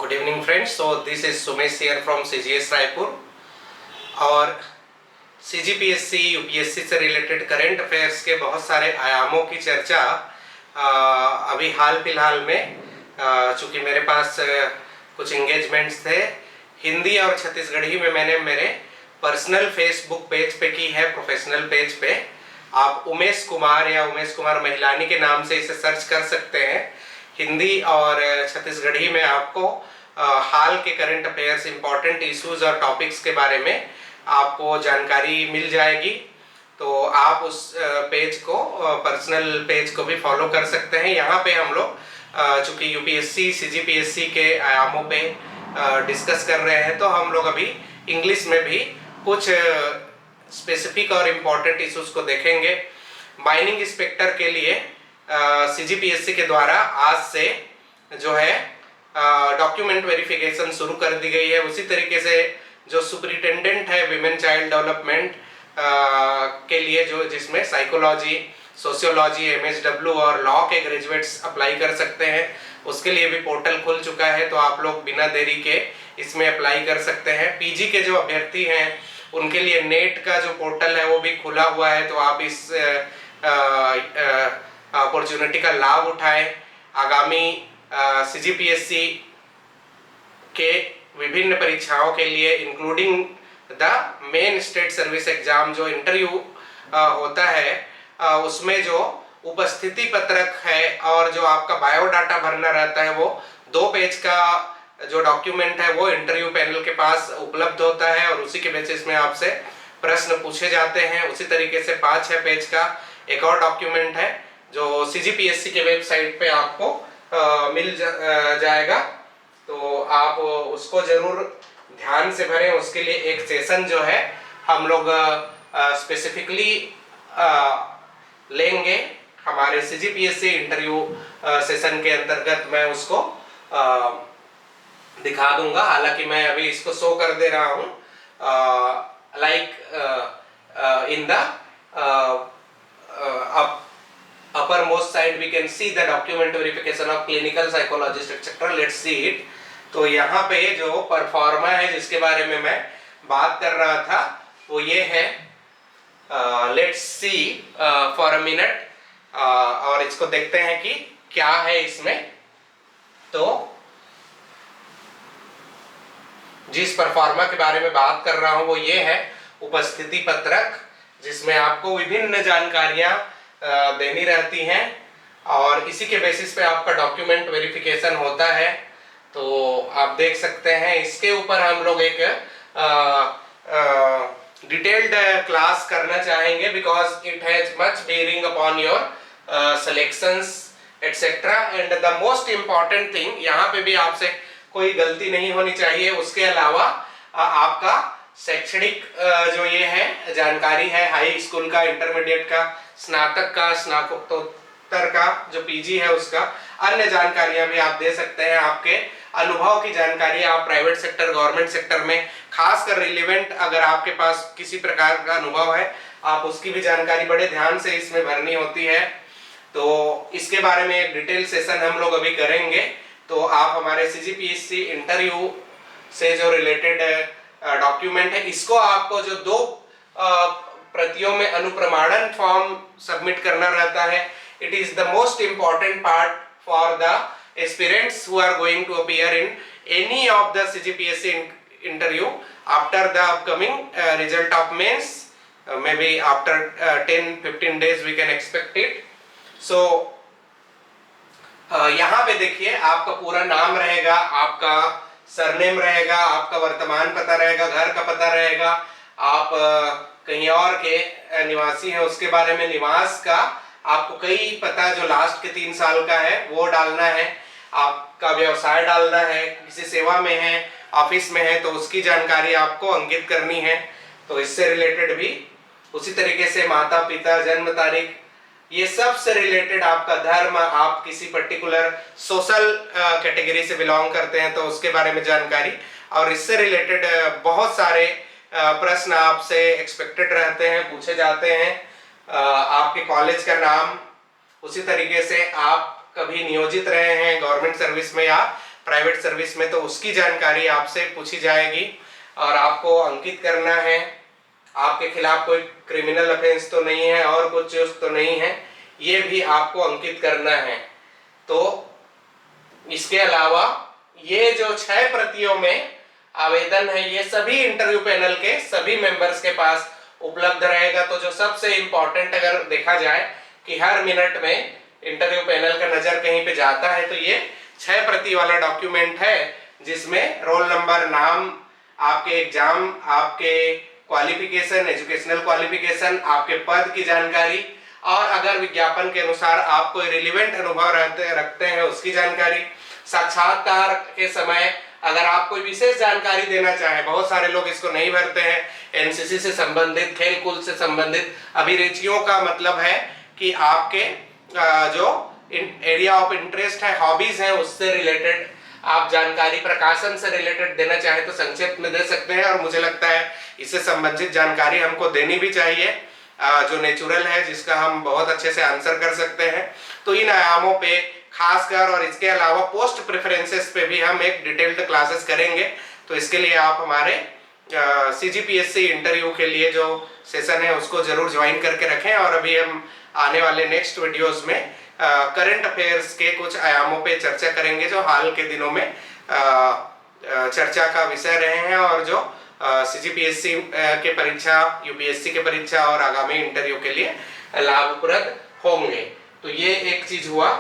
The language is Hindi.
Good evening friends. So this is Sumesh here from CGS Raipur और CGPSC UPSC से रिलेटेड करंट अफेयर्स के बहुत सारे आयामों की चर्चा अभी हाल फिलहाल में चूँकि मेरे पास कुछ एंगेजमेंट्स थे हिंदी और छत्तीसगढ़ी में मैंने मेरे पर्सनल फेसबुक पेज पे की है, प्रोफेशनल पेज पे आप उमेश कुमार या उमेश कुमार महिलानी के नाम से इसे सर्च कर सकते हैं। हिंदी और छत्तीसगढ़ी में आपको हाल के करंट अफेयर्स, इंपॉर्टेंट इश्यूज और टॉपिक्स के बारे में आपको जानकारी मिल जाएगी। तो आप उस पेज को, पर्सनल पेज को भी फॉलो कर सकते हैं। यहाँ पे हम लोग चूँकि यूपीएससी सीजीपीएससी के आयामों पे डिस्कस कर रहे हैं, तो हम लोग अभी इंग्लिश में भी कुछ स्पेसिफिक और इम्पॉर्टेंट इश्यूज को देखेंगे। माइनिंग इंस्पेक्टर के लिए सीजीपीएससी के द्वारा आज से जो है डॉक्यूमेंट वेरिफिकेशन शुरू कर दी गई है। उसी तरीके से जो सुपरिटेंडेंट है विमेन चाइल्ड डेवलपमेंट के लिए, जो जिसमें साइकोलॉजी, सोशियोलॉजी, एमएसडब्ल्यू और लॉ के ग्रेजुएट्स अप्लाई कर सकते हैं, उसके लिए भी पोर्टल खुल चुका है। तो आप लोग बिना देरी के इसमें अप्लाई कर सकते हैं। पीजी के जो अभ्यर्थी हैं उनके लिए नेट का जो पोर्टल है वो भी खुला हुआ है, तो आप इस अपॉर्चुनिटी का लाभ उठाएं। आगामी सीजीपीएससी के विभिन्न परीक्षाओं के लिए including the main state service exam जो इंटरव्यू होता है, उसमें जो उपस्थिति पत्रक है और जो आपका बायोडाटा भरना रहता है, वो 2 पेज का जो डॉक्यूमेंट है वो इंटरव्यू पैनल के पास उपलब्ध होता है और उसी के बेसिस में आपसे प्रश्न पूछे जाते हैं। उसी तरीके से 5-6 पेज का एक और डॉक्यूमेंट है जो सीजीपीएससी के वेबसाइट पे आपको मिल जाएगा। तो आप उसको जरूर ध्यान से भरें। उसके लिए एक सेशन जो है हम लोग स्पेसिफिकली लेंगे हमारे सीजीपीएससी इंटरव्यू सेशन के अंतर्गत। मैं उसको दिखा दूंगा, हालांकि मैं अभी इसको शो कर दे रहा हूँ। Like in the uppermost side we can see the document verification of clinical psychologist etc. Let's see it. तो यहाँ पे जो परफॉर्मा है जिसके बारे में मैं बात कर रहा था वो ये है। Let's see for a minute और इसको देखते हैं कि क्या है इसमें। तो जिस परफॉर्मा के बारे में बात कर रहा हूँ वो ये है उपस्थिति पत्रक, जिसमें आपको विभिन्न जानकारियां देनी रहती हैं और इसी के बेसिस पे आपका डॉक्यूमेंट वेरिफिकेशन होता है। तो आप देख सकते हैं इसके ऊपर हम लोग एक डिटेल्ड क्लास करना चाहेंगे because it has much bearing upon your selections etcetera. And the most important thing, यहाँ पे भी आपसे कोई गलती नहीं होनी चाहिए। उसके अलावा आपका शैक्षणिक जो ये है जानकारी है, हाई स्कूल का, इंटरमीडिएट का, स्नातक का, स्नातकोत्तर का जो पीजी है उसका, अन्य जानकारियां भी आप दे सकते हैं। आपके अनुभव की जानकारी आप प्राइवेट सेक्टर, गवर्नमेंट सेक्टर में खासकर रिलेवेंट अगर आपके पास किसी प्रकार का अनुभव है, आप उसकी भी जानकारी बड़े ध्यान से इसमें भरनी होती है। तो इसके बारे में एक डिटेल सेशन हम लोग अभी करेंगे। तो आप हमारे सीजीपीएससी इंटरव्यू से जो रिलेटेड डॉक्यूमेंट है, इसको आपको जो 2 प्रतियों में अनुप्रमाणन फॉर्म सबमिट करना रहता है। It is the most important part for the aspirants who are going to appear in any of the CGPSC interview after the upcoming result of mains. May be after 10-15 days we can expect it. So यहाँ पे देखिए आपका पूरा नाम रहेगा, आपका सरनेम रहेगा, आपका वर्तमान पता रहेगा, घर का पता रहेगा, आप कहीं और के निवासी हैं उसके बारे में, निवास का आपको कई पता जो लास्ट के 3 साल का है वो डालना है, आपका व्यवसाय डालना है, किसी सेवा में है, ऑफिस में है तो उसकी जानकारी आपको अंकित करनी है। तो इससे रिलेटेड भी उसी तरीके से माता पिता, जन्म तारीख, ये सब से रिलेटेड, आपका धर्म, आप किसी पर्टिकुलर सोशल कैटेगरी से बिलोंग करते हैं तो उसके बारे में जानकारी, और इससे रिलेटेड बहुत सारे प्रश्न आपसे एक्सपेक्टेड रहते हैं, पूछे जाते हैं। आपके कॉलेज का नाम, उसी तरीके से आप कभी नियोजित रहे हैं गवर्नमेंट सर्विस में या प्राइवेट सर्विस में, तो उसकी जानकारी आपसे पूछी जाएगी और आपको अंकित करना है। आपके खिलाफ कोई क्रिमिनल ऑफेंस तो नहीं है और कुछ तो नहीं है, ये भी आपको अंकित करना है। तो इसके अलावा ये जो 6 प्रतियों में आवेदन है, ये सभी इंटरव्यू पैनल के सभी मेंबर्स के पास उपलब्ध रहेगा। तो जो सबसे इंपॉर्टेंट अगर देखा जाए कि हर मिनट में इंटरव्यू पैनल का नजर कहीं पे जाता है, तो ये 6 प्रति वाला डॉक्यूमेंट है जिसमें रोल नंबर, नाम, आपके एग्जाम, आपके क्वालिफिकेशन, एजुकेशनल क्वालिफिकेशन, आपके पद की जानकारी, और अगर विज्ञापन के अनुसार आप कोई रिलेवेंट अनुभव रखते हैं उसकी जानकारी। साक्षात्कार के समय अगर आप कोई विशेष जानकारी देना चाहें, बहुत सारे लोग इसको नहीं भरते हैं, एनसीसी से संबंधित, खेल कूद से संबंधित अभिरुचियों का मतलब है कि आपके जो एरिया ऑफ इंटरेस्ट है, हॉबीज हैं, उससे रिलेटेड आप जानकारी, प्रकाशन से रिलेटेड देना चाहें तो संक्षेप में दे सकते हैं। और मुझे लगता है इससे संबंधित जानकारी हमको देनी भी चाहिए, जो नेचुरल है, जिसका हम बहुत अच्छे से आंसर कर सकते हैं। तो इन आयामों पे खासकर, और इसके अलावा पोस्ट प्रेफरेंसेस पे भी हम एक डिटेल्ड क्लासेस करेंगे। तो इसके लिए आप हमारे CGPSC इंटरव्यू के लिए जो सेशन है उसको जरूर ज्वाइन करके रखें। और अभी हम आने वाले नेक्स्ट वीडियोस में करंट अफेयर्स के कुछ आयामों पे चर्चा करेंगे जो हाल के दिनों में चर्चा का विषय रहे हैं और जो CGPSC के परीक्षा, UPSC के परीक्षा और आगामी इंटरव्यू के लिए लाभप्रद होंगे। तो ये एक चीज हुआ।